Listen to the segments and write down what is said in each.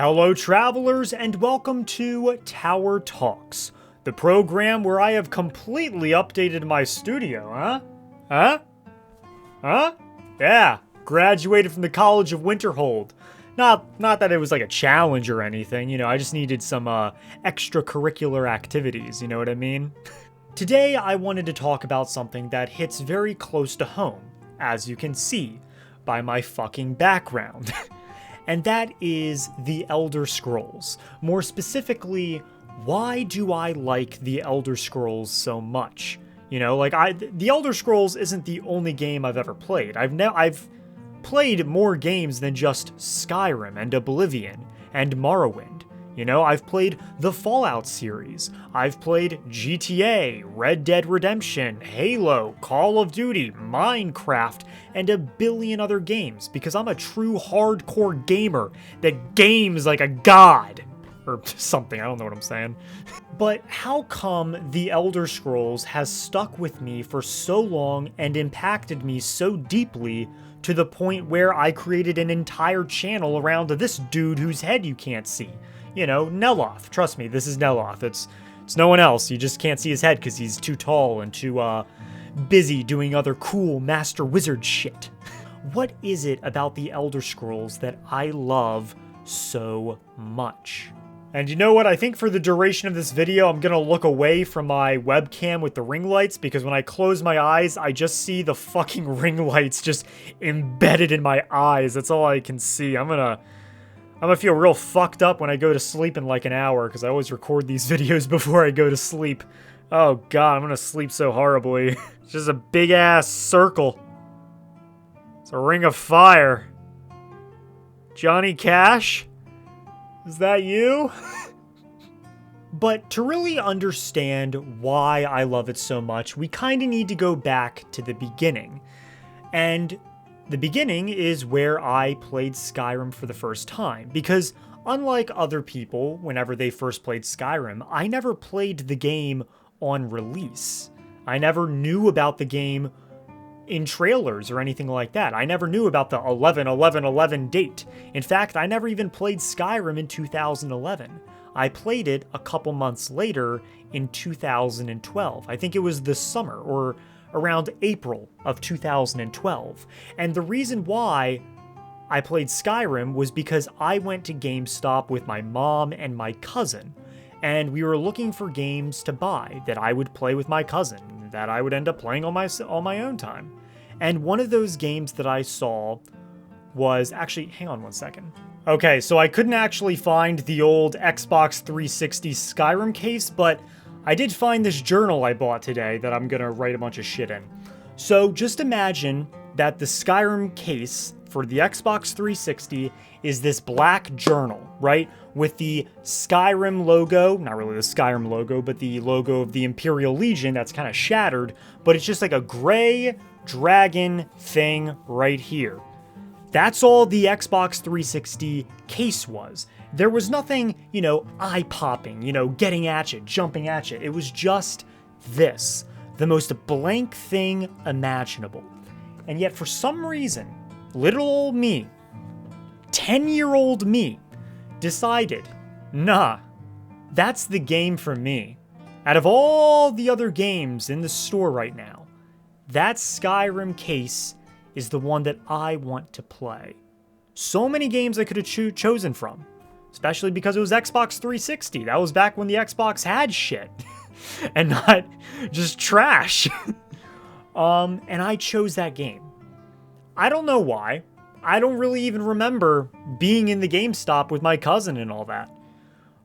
Hello travelers and welcome to Tower Talks, the program where I have completely updated my studio, Yeah, graduated from the College of Winterhold. Not that it was like a challenge or anything, I just needed some extracurricular activities, you know what I mean? Today I wanted to talk about something that hits very close to home, as you can see by my fucking background. And that is the Elder Scrolls. More specifically, why do I like the Elder Scrolls so much? The Elder Scrolls isn't the only game I've ever played. I've played more games than just Skyrim and Oblivion and Morrowind. I've played the Fallout series. I've played GTA, Red Dead Redemption, Halo, Call of Duty, Minecraft, and a billion other games because I'm a true hardcore gamer that games like a god. Or something, I don't know what I'm saying. But how come the Elder Scrolls has stuck with me for so long and impacted me so deeply to the point where I created an entire channel around this dude whose head you can't see? Neloth. Trust me, this is Neloth. It's no one else. You just can't see his head because he's too tall and too busy doing other cool Master Wizard shit. What is it about the Elder Scrolls that I love so much? And you know what? I think for the duration of this video, I'm going to look away from my webcam with the ring lights because when I close my eyes, I just see the fucking ring lights just embedded in my eyes. That's all I can see. I'm gonna feel real fucked up when I go to sleep in like an hour because I always record these videos before I go to sleep. Oh god, I'm gonna sleep so horribly. It's just a big ass circle. It's a ring of fire. Johnny Cash? Is that you? But to really understand why I love it so much, we kinda need to go back to the beginning. And the beginning is where I played Skyrim for the first time, because unlike other people, whenever they first played Skyrim, I never played the game on release. I never knew about the game in trailers or anything like that. I never knew about the 11/11/11 date. In fact, I never even played Skyrim in 2011. I played it a couple months later in 2012. I think it was the summer or around April of 2012. And the reason why I played Skyrim was because I went to GameStop with my mom and my cousin, and we were looking for games to buy that I would play with my cousin, that I would end up playing on my own time. And one of those games that I saw was actually, hang on one second. Okay, so I couldn't actually find the old Xbox 360 Skyrim case, but I did find this journal I bought today that I'm gonna write a bunch of shit in. So just imagine that the Skyrim case for the Xbox 360 is this black journal, right? With the Skyrim logo, not really the Skyrim logo, but the logo of the Imperial Legion that's kind of shattered, but it's just like a gray dragon thing right here. That's all the Xbox 360 case was. There was nothing, eye-popping, getting at you, jumping at you. It was just this, the most blank thing imaginable. And yet for some reason, little old me, 10-year-old me, decided, nah, that's the game for me. Out of all the other games in the store right now, that Skyrim case is the one that I want to play. So many games I could have chosen from. Especially because it was Xbox 360. That was back when the Xbox had shit. And not just trash. And I chose that game. I don't know why. I don't really even remember being in the GameStop with my cousin and all that.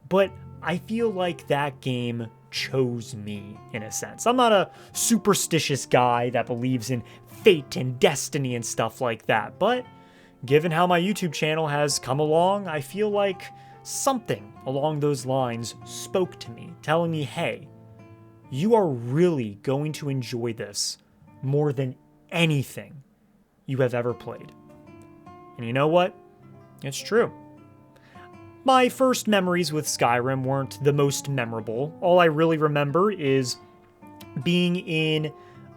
But I feel like that game chose me, in a sense. I'm not a superstitious guy that believes in fate and destiny and stuff like that, but given how my YouTube channel has come along, I feel like something along those lines spoke to me, telling me, hey, you are really going to enjoy this more than anything you have ever played. And you know what? It's true. My first memories with Skyrim weren't the most memorable. All I really remember is being in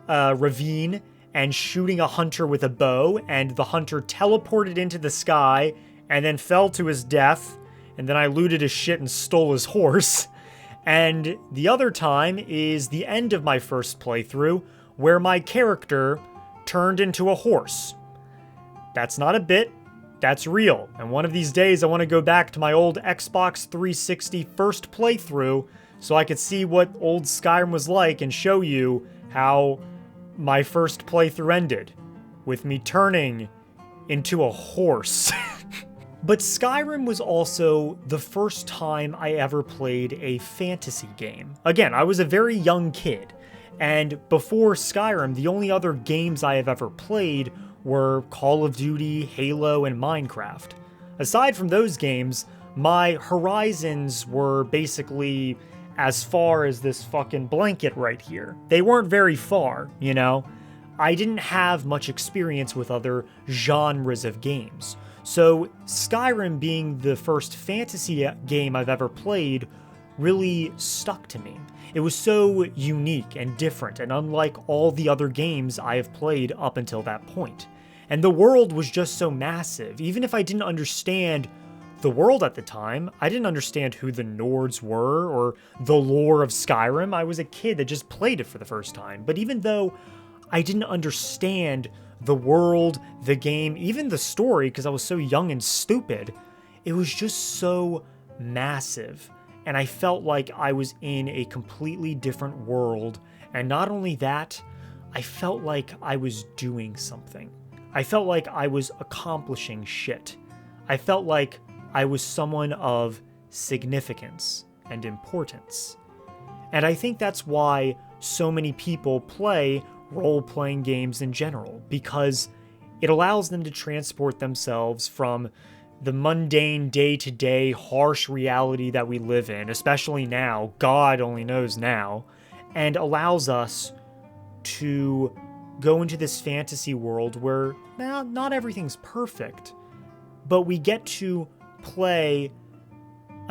a ravine and shooting a hunter with a bow, and the hunter teleported into the sky and then fell to his death, and then I looted his shit and stole his horse. And the other time is the end of my first playthrough, where my character turned into a horse. That's not a bit, that's real. And one of these days I want to go back to my old Xbox 360 first playthrough so I could see what old Skyrim was like and show you how my first playthrough ended, with me turning into a horse. But Skyrim was also the first time I ever played a fantasy game. Again, I was a very young kid, and before Skyrim, the only other games I have ever played were Call of Duty, Halo, and Minecraft. Aside from those games, my horizons were basically as far as this fucking blanket right here. They weren't very far, you know? I didn't have much experience with other genres of games. So Skyrim being the first fantasy game I've ever played really stuck to me. It was so unique and different and unlike all the other games I have played up until that point. And the world was just so massive. Even if I didn't understand the world at the time, I didn't understand who the Nords were or the lore of Skyrim. I was a kid that just played it for the first time. But even though I didn't understand the world, the game, even the story, because I was so young and stupid, it was just so massive. And I felt like I was in a completely different world. And not only that, I felt like I was doing something. I felt like I was accomplishing shit. I felt like I was someone of significance and importance. And I think that's why so many people play role-playing games in general, because it allows them to transport themselves from the mundane day-to-day harsh reality that we live in, especially now, God only knows now, and allows us to go into this fantasy world where not everything's perfect, but we get to play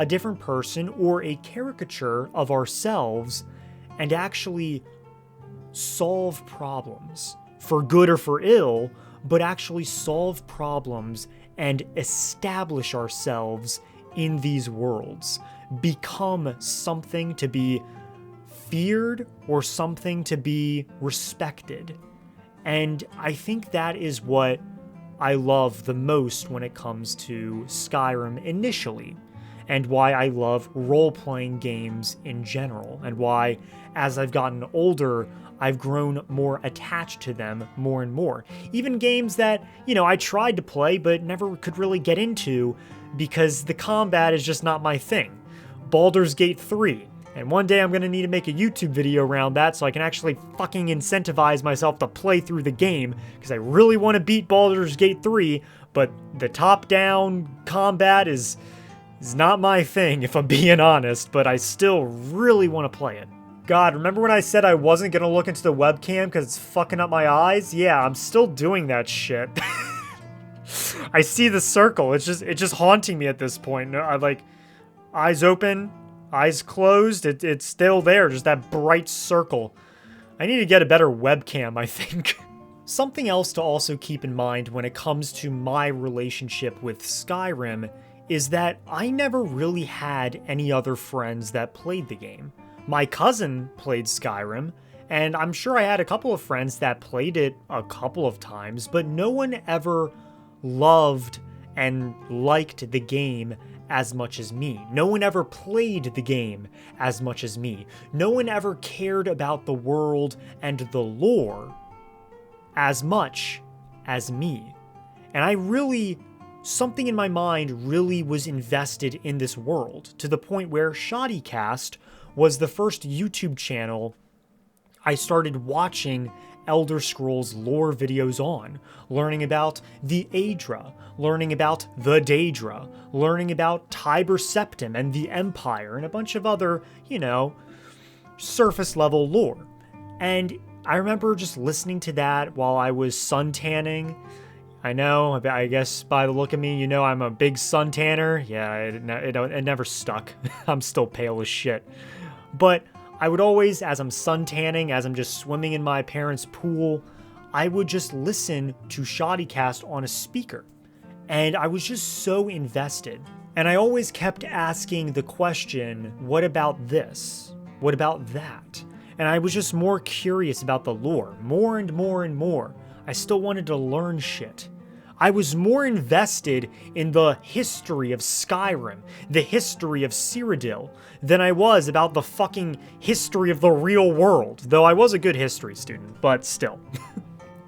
a different person or a caricature of ourselves and actually solve problems, for good or for ill, but actually solve problems and establish ourselves in these worlds, become something to be feared or something to be respected. And I think that is what I love the most when it comes to Skyrim initially, and why I love role-playing games in general, and why, as I've gotten older, I've grown more attached to them more and more. Even games that, I tried to play but never could really get into because the combat is just not my thing. Baldur's Gate 3. And one day I'm going to need to make a YouTube video around that so I can actually fucking incentivize myself to play through the game, because I really want to beat Baldur's Gate 3, but the top-down combat is not my thing, if I'm being honest, but I still really want to play it. God, remember when I said I wasn't going to look into the webcam because it's fucking up my eyes? Yeah, I'm still doing that shit. I see the circle. It's just haunting me at this point. I like, eyes open, eyes closed. It's still there, just that bright circle. I need to get a better webcam, I think. Something else to also keep in mind when it comes to my relationship with Skyrim is that I never really had any other friends that played the game. My cousin played Skyrim, and I'm sure I had a couple of friends that played it a couple of times, but no one ever loved and liked the game as much as me. No one ever played the game as much as me. No one ever cared about the world and the lore as much as me. And something in my mind really was invested in this world, to the point where Shoddycast was the first YouTube channel I started watching Elder Scrolls lore videos on, learning about the Aedra, learning about the Daedra, learning about Tiber Septim and the Empire, and a bunch of other, surface level lore. And I remember just listening to that while I was suntanning. I know, I guess by the look of me, I'm a big suntanner. Yeah, it never stuck. I'm still pale as shit. But I would always, as I'm suntanning, as I'm just swimming in my parents' pool, I would just listen to Shoddycast on a speaker. And I was just so invested. And I always kept asking the question, what about this? What about that? And I was just more curious about the lore, more and more and more. I still wanted to learn shit. I was more invested in the history of Skyrim, the history of Cyrodiil, than I was about the fucking history of the real world, though I was a good history student, but still.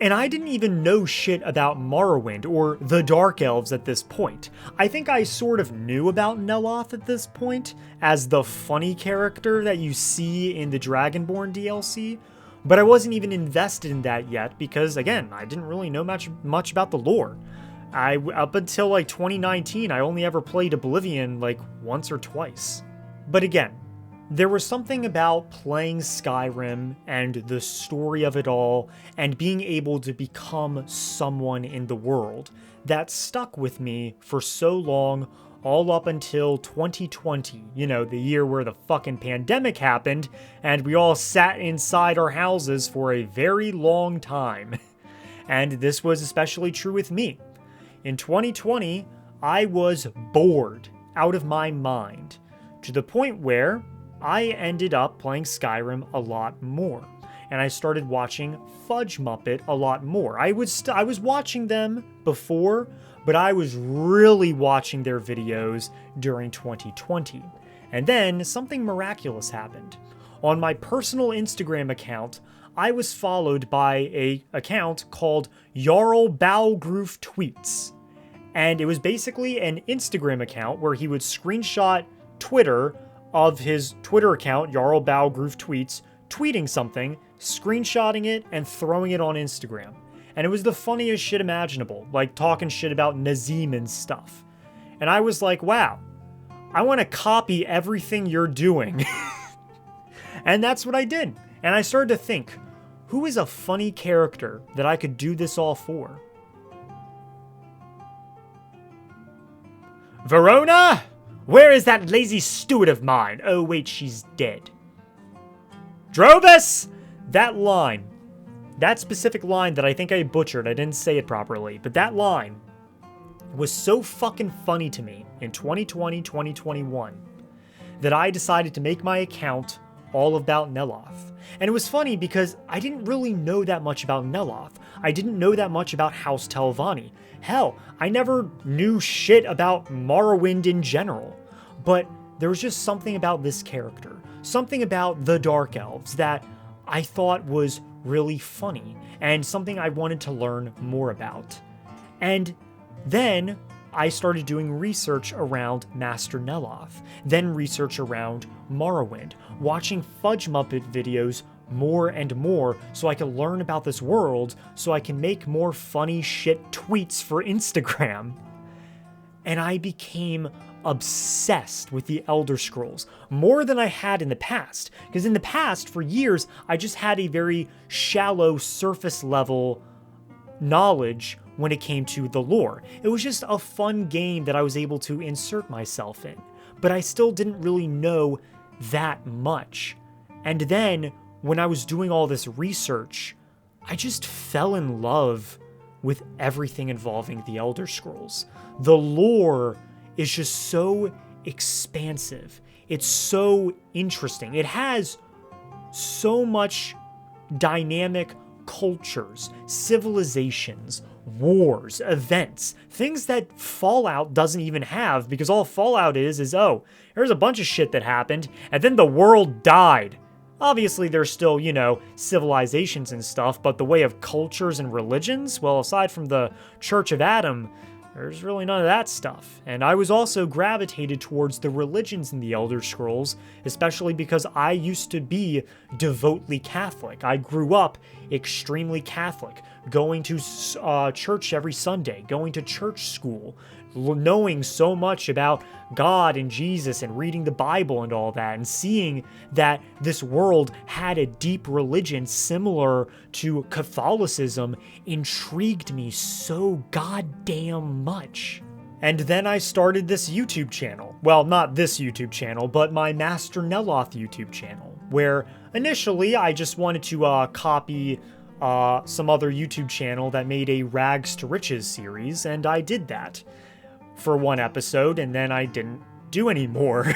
And I didn't even know shit about Morrowind or the Dark Elves at this point. I think I sort of knew about Neloth at this point, as the funny character that you see in the Dragonborn DLC, but I wasn't even invested in that yet because, again, I didn't really know much about the lore. Up until like 2019, I only ever played Oblivion like once or twice. But again, there was something about playing Skyrim and the story of it all and being able to become someone in the world that stuck with me for so long, all up until 2020, the year where the fucking pandemic happened and we all sat inside our houses for a very long time. And this was especially true with me. In 2020, I was bored out of my mind to the point where I ended up playing Skyrim a lot more, and I started watching Fudge Muppet a lot more. I was watching them before, but I was really watching their videos during 2020. And then something miraculous happened. On my personal Instagram account, I was followed by an account called Jarl Balgroof Tweets. And it was basically an Instagram account where he would screenshot Twitter of his Twitter account, Jarl Balgroof Tweets, tweeting something, screenshotting it, and throwing it on Instagram. And it was the funniest shit imaginable, like talking shit about Nazim and stuff. And I was like, wow, I want to copy everything you're doing. And that's what I did. And I started to think, who is a funny character that I could do this all for? Verona? Where is that lazy steward of mine? Oh wait, she's dead. Drobus! That specific line that I think I butchered, I didn't say it properly, but that line was so fucking funny to me in 2020, 2021, that I decided to make my account all about Neloth. And it was funny because I didn't really know that much about Neloth. I didn't know that much about House Telvanni. Hell, I never knew shit about Morrowind in general. But there was just something about this character, something about the Dark Elves that I thought was really funny and something I wanted to learn more about. And then I started doing research around Master Neloth, then research around Morrowind, watching Fudge Muppet videos more and more so I could learn about this world so I can make more funny shit tweets for Instagram. And I became obsessed with the Elder Scrolls, more than I had in the past. Because in the past, for years, I just had a very shallow, surface level knowledge when it came to the lore. It was just a fun game that I was able to insert myself in. But I still didn't really know that much. And then, when I was doing all this research, I just fell in love with everything involving the Elder Scrolls. The lore is just so expansive. It's so interesting. It has so much dynamic cultures, civilizations, wars, events, things that Fallout doesn't even have, because all Fallout is, oh, there's a bunch of shit that happened, and then the world died. Obviously, there's still, civilizations and stuff, but the way of cultures and religions, well, aside from the Church of Adam, there's really none of that stuff. And I was also gravitated towards the religions in the Elder Scrolls, especially because I used to be devoutly Catholic. I grew up extremely Catholic, going to church every Sunday, going to church school, knowing so much about God and Jesus and reading the Bible and all that, and seeing that this world had a deep religion similar to Catholicism intrigued me so goddamn much. And then I started this YouTube channel. Well, not this YouTube channel, but my Master Neloth YouTube channel, where initially I just wanted to copy some other YouTube channel that made a Rags to Riches series, and I did that. for one episode, and then I didn't do any more.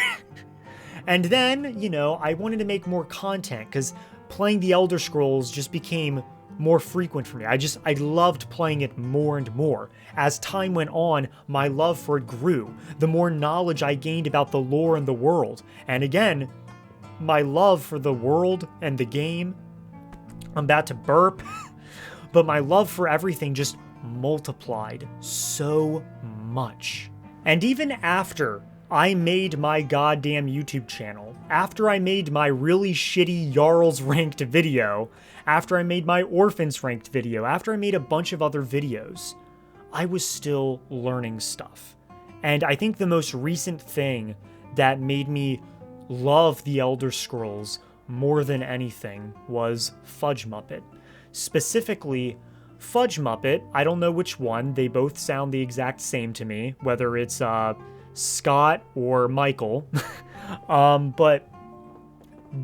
And then, you know, I wanted to make more content because playing the Elder Scrolls just became more frequent for me. I loved playing it more and more. As time went on, my love for it grew. The more knowledge I gained about the lore and the world. And again, my love for the world and the game, I'm about to burp, but my love for everything just multiplied so much. And even after I made my goddamn YouTube channel, after I made my really shitty Jarl's ranked video, after I made my Orphans ranked video, after I made a bunch of other videos, I was still learning stuff. And I think the most recent thing that made me love the Elder Scrolls more than anything was Fudge Muppet. Specifically, Fudge Muppet, I don't know which one, they both sound the exact same to me, whether it's Scott or Michael. But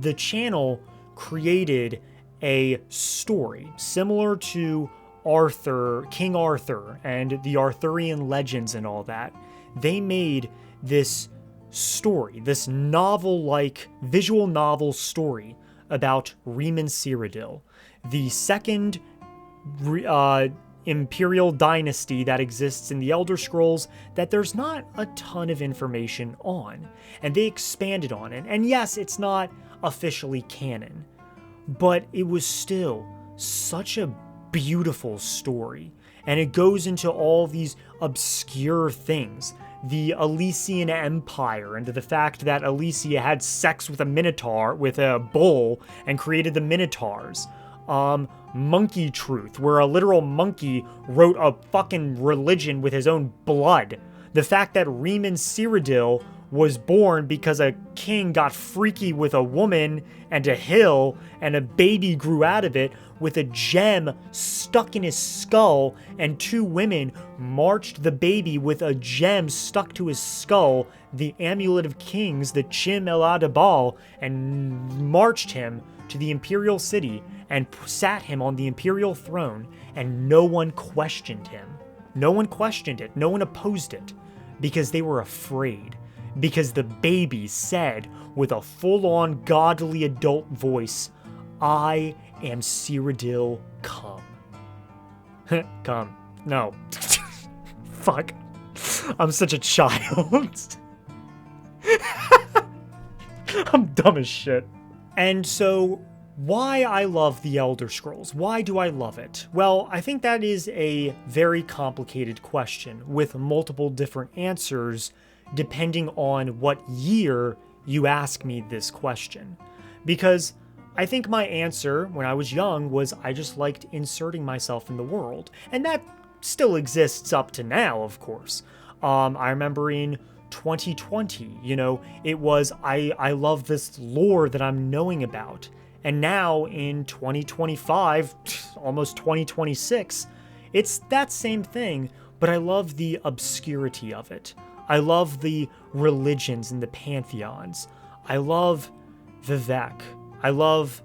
the channel created a story similar to Arthur, King Arthur, and the Arthurian legends and all that. They made this story, this novel-like, visual novel story about Riemann Cyrodiil, the second imperial dynasty that exists in the Elder Scrolls that there's not a ton of information on, and they expanded on it. And yes, it's not officially canon, but it was still such a beautiful story, and it goes into all these obscure things. The Elysian Empire, and the fact that Elysia had sex with a minotaur, with a bull, and created the minotaurs. Monkey Truth, where a literal monkey wrote a fucking religion with his own blood. The fact that Riemann Cyrodiil was born because a king got freaky with a woman and a hill, and a baby grew out of it with a gem stuck in his skull, and two women marched the baby with a gem stuck to his skull, the Amulet of Kings, the Chim El Adabal, and marched him to the imperial city and sat him on the imperial throne, and no one questioned him. No one questioned it. No one opposed it, because they were afraid. Because the baby said with a full-on godly adult voice, "I am Cyrodiil, come." Come. No. Fuck. I'm such a child. I'm dumb as shit. And so, why I love the Elder Scrolls? Why do I love it? Well, I think that is a very complicated question with multiple different answers depending on what year you ask me this question. Because I think my answer when I was young was I just liked inserting myself in the world. And that still exists up to now, of course. I remember in 2020, you know, it was I love this lore that I'm knowing about. And now in 2025, almost 2026, it's that same thing, but I love the obscurity of it. I love the religions and the pantheons. I love Vivek. I love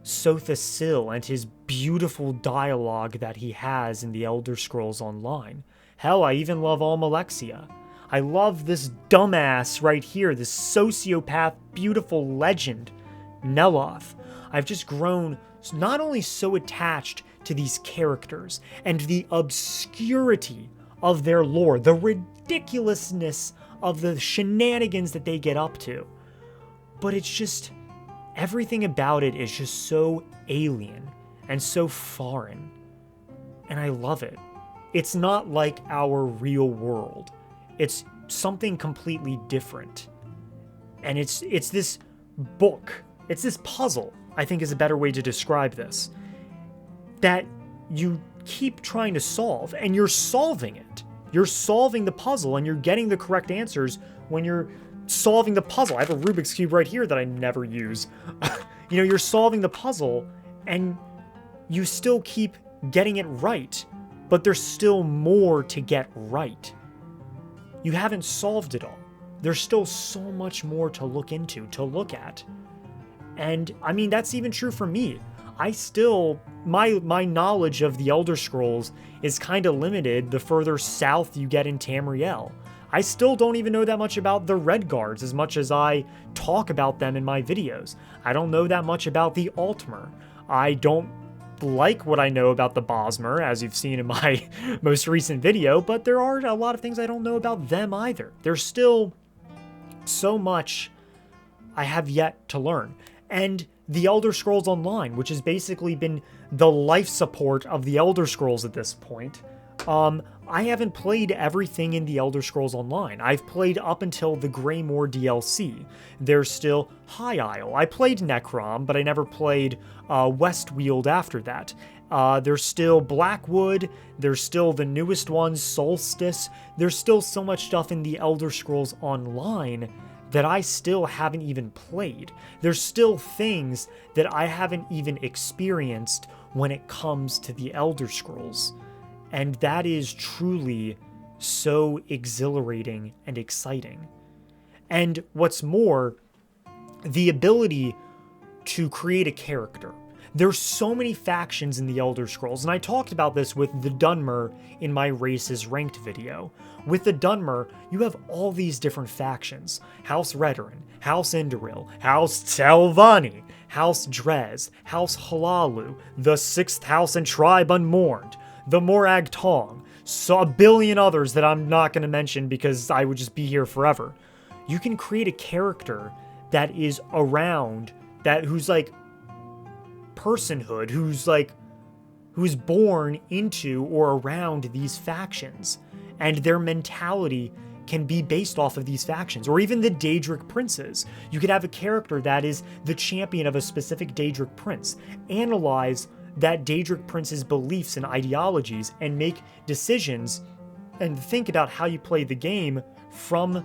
Sotha Sil and his beautiful dialogue that he has in the Elder Scrolls Online. Hell, I even love Almalexia. I love this dumbass right here, this sociopath, beautiful legend, Neloth. I've just grown not only so attached to these characters and the obscurity of their lore, the ridiculousness of the shenanigans that they get up to, but it's just, everything about it is just so alien and so foreign, and I love it. It's not like our real world. It's something completely different, and it's this book, it's this puzzle, I think is a better way to describe this, that you keep trying to solve, and you're solving it. You're solving the puzzle, and you're getting the correct answers when you're solving the puzzle. I have a Rubik's Cube right here that I never use. You know, you're solving the puzzle, and you still keep getting it right, but there's still more to get right. You haven't solved it all. There's still so much more to look into, to look at. And, I mean, that's even true for me. I still, my knowledge of the Elder Scrolls is kind of limited the further south you get in Tamriel. I still don't even know that much about the Red Guards as much as I talk about them in my videos. I don't know that much about the Altmer. I don't like what I know about the Bosmer, as you've seen in my most recent video, but there are a lot of things I don't know about them either. There's still so much I have yet to learn. And the Elder Scrolls Online, which has basically been the life support of the Elder Scrolls at this point, I haven't played everything in the Elder Scrolls Online. I've played up until the Greymoor DLC. There's still High Isle. I played Necrom, but I never played Westweald after that. There's still Blackwood. There's still the newest ones, Solstice. There's still so much stuff in the Elder Scrolls Online that I still haven't even played. There's still things that I haven't even experienced when it comes to the Elder Scrolls. And that is truly so exhilarating and exciting. And what's more, the ability to create a character. There's so many factions in the Elder Scrolls, and I talked about this with the Dunmer in my Races Ranked video. With the Dunmer, you have all these different factions. House Redoran, House Indoril, House Telvanni, House Drez, House Halalu, the 6th House and Tribe Unmourned, the Morag Tong, so a billion others that I'm not going to mention because I would just be here forever. You can create a character that is around, who's like personhood, who's born into or around these factions, and their mentality can be based off of these factions, or even the Daedric princes. You could have a character that is the champion of a specific Daedric prince, analyze that Daedric prince's beliefs and ideologies, and make decisions and think about how you play the game from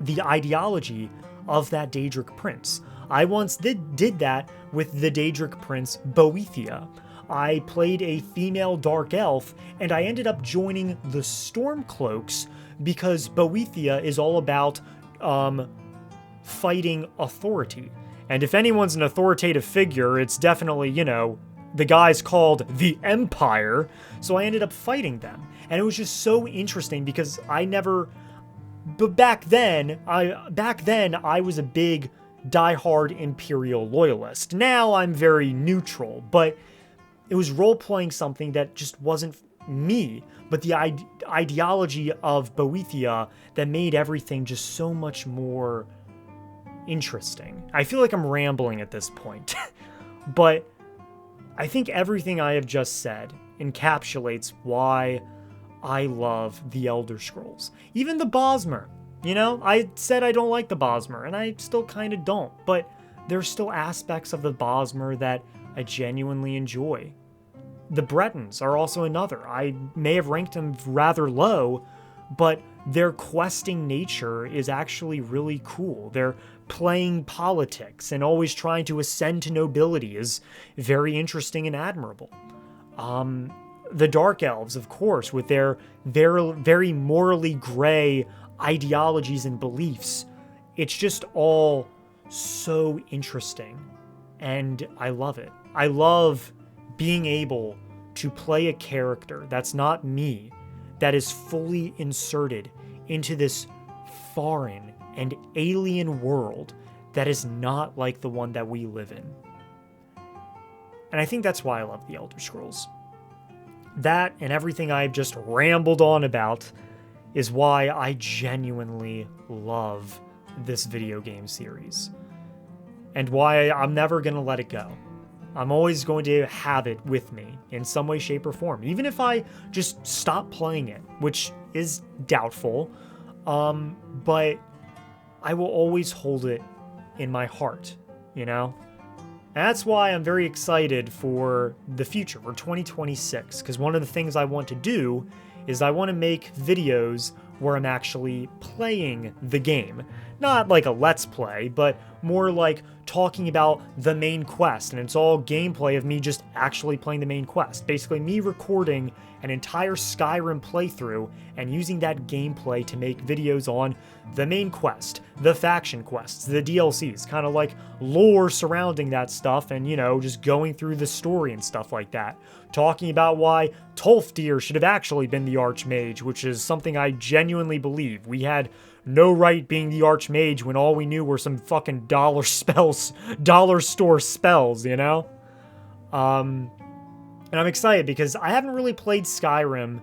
the ideology of that Daedric prince. I once did that with the Daedric prince Boethia. I played a female dark elf, and I ended up joining the Stormcloaks because Boethia is all about fighting authority. And if anyone's an authoritative figure, it's definitely, the guys called the Empire, so I ended up fighting them. And it was just so interesting because back then I was a big diehard Imperial loyalist. Now I'm very neutral, but it was role-playing something that just wasn't me, but the ideology of Boethia that made everything just so much more interesting. I feel like I'm rambling at this point, but I think everything I have just said encapsulates why I love the Elder Scrolls. Even the Bosmer. I said I don't like the Bosmer, and I still kind of don't, but there's still aspects of the Bosmer that I genuinely enjoy. The Bretons are also another. I may have ranked them rather low, but their questing nature is actually really cool. Their playing politics and always trying to ascend to nobility is very interesting and admirable. The Dark Elves, of course, with their very, very morally gray ideologies and beliefs. It's just all so interesting, and I love it. I love being able to play a character that's not me, that is fully inserted into this foreign and alien world that is not like the one that we live in. And I think that's why I love the Elder Scrolls. That and everything I've just rambled on about is why I genuinely love this video game series. And why I'm never going to let it go. I'm always going to have it with me in some way, shape, or form. Even if I just stop playing it, which is doubtful, but I will always hold it in my heart, And that's why I'm very excited for the future, for 2026, because one of the things I want to do is I want to make videos where I'm actually playing the game. Not like a Let's Play, but more like talking about the main quest, and it's all gameplay of me just actually playing the main quest. Basically, me recording an entire Skyrim playthrough and using that gameplay to make videos on the main quest, the faction quests, the DLCs, kind of like lore surrounding that stuff, and, you know, just going through the story and stuff like that. Talking about why Tolfdir should have actually been the Archmage, which is something I genuinely believe. We had no right being the Archmage when all we knew were some fucking dollar store spells, you know? And I'm excited because I haven't really played Skyrim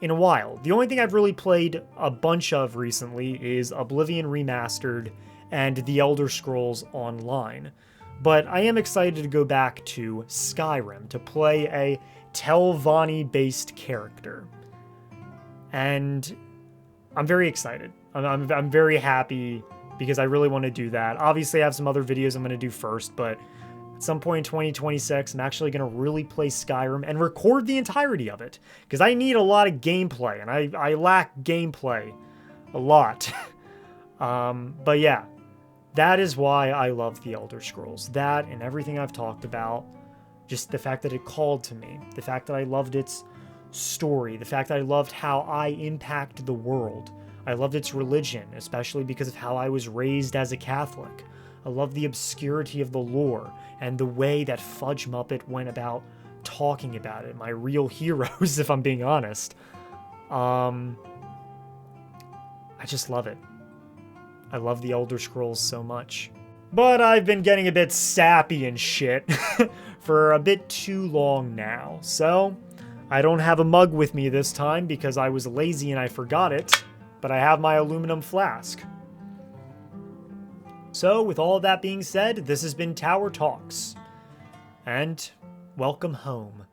in a while. The only thing I've really played a bunch of recently is Oblivion Remastered and The Elder Scrolls Online. But I am excited to go back to Skyrim to play a Telvanni-based character. And I'm very excited. I'm very happy because I really want to do that. Obviously, I have some other videos I'm going to do first, but at some point in 2026, I'm actually going to really play Skyrim and record the entirety of it, because I need a lot of gameplay, and I lack gameplay a lot. But yeah, that is why I love The Elder Scrolls. That and everything I've talked about, just the fact that it called to me, the fact that I loved its story, the fact that I loved how I impact the world. I loved its religion, especially because of how I was raised as a Catholic. I love the obscurity of the lore and the way that Fudge Muppet went about talking about it. My real heroes, if I'm being honest. I just love it. I love the Elder Scrolls so much. But I've been getting a bit sappy and shit for a bit too long now. So I don't have a mug with me this time because I was lazy and I forgot it. But I have my aluminum flask. So, with all of that being said, this has been Tower Talks, and welcome home.